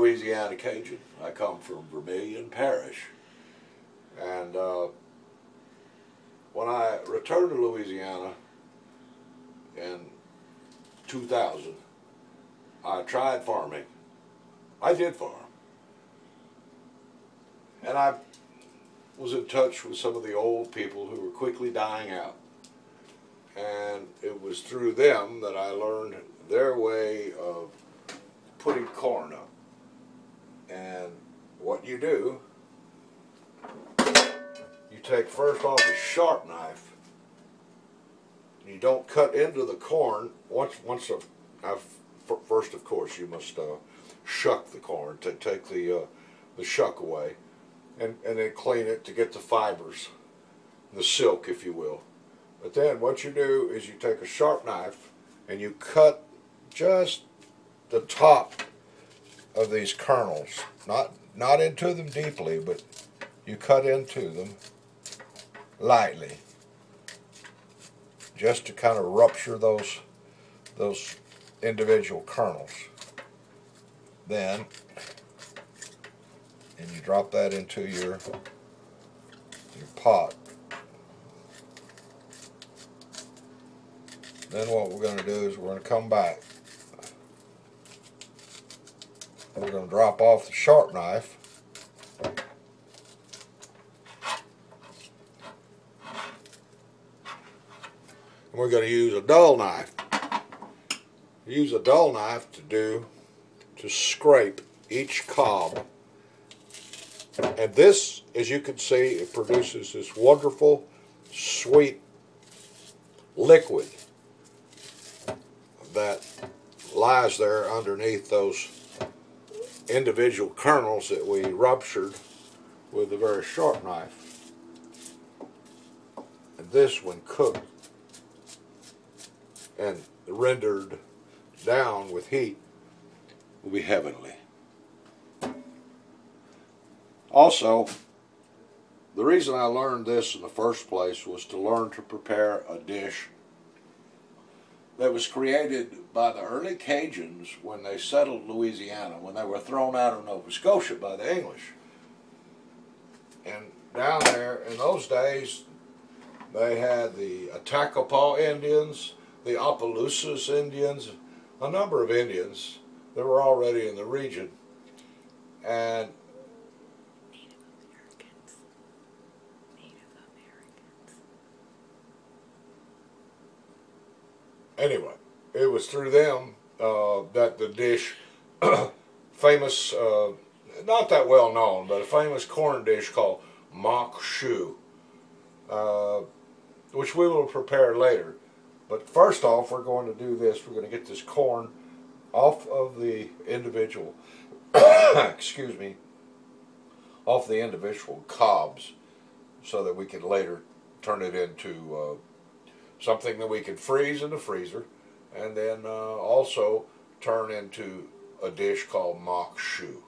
Louisiana Cajun. I come from Vermilion Parish. And when I returned to Louisiana in 2000, I tried farming. I did farm. And I was in touch with some of the old people who were quickly dying out. And it was through them that I learned their way of putting corn up. And what you do, you take first off a sharp knife. You don't cut into the corn. First, of course, you must shuck the corn to take the shuck away, and then clean it to get the fibers, the silk, if you will. But then what you do is you take a sharp knife and you cut just the top of these kernels, not into them deeply, but you cut into them lightly, just to kind of rupture those individual kernels. Then, and you drop that into your pot. Then what we're going to do is we're going to come back. We're going to drop off the sharp knife. And we're going to use a dull knife. Use a dull knife to scrape each cob. And this, as you can see, it produces this wonderful, sweet liquid that lies there underneath those individual kernels that we ruptured with a very sharp knife. And this, when cooked and rendered down with heat, will be heavenly. Also, the reason I learned this in the first place was to learn to prepare a dish that was created by the early Cajuns when they settled Louisiana, when they were thrown out of Nova Scotia by the English. And down there, in those days, they had the Attakapaw Indians, the Opelousas Indians, a number of Indians that were already in the region. And anyway, it was through them that the dish, famous, not that well known, but a famous corn dish called mock shoe, which we will prepare later. But first off, we're going to do this. We're going to get this corn off of the individual, excuse me, off the individual cobs, so that we can later turn it into something that we can freeze in the freezer, and then also turn into a dish called mock shoe.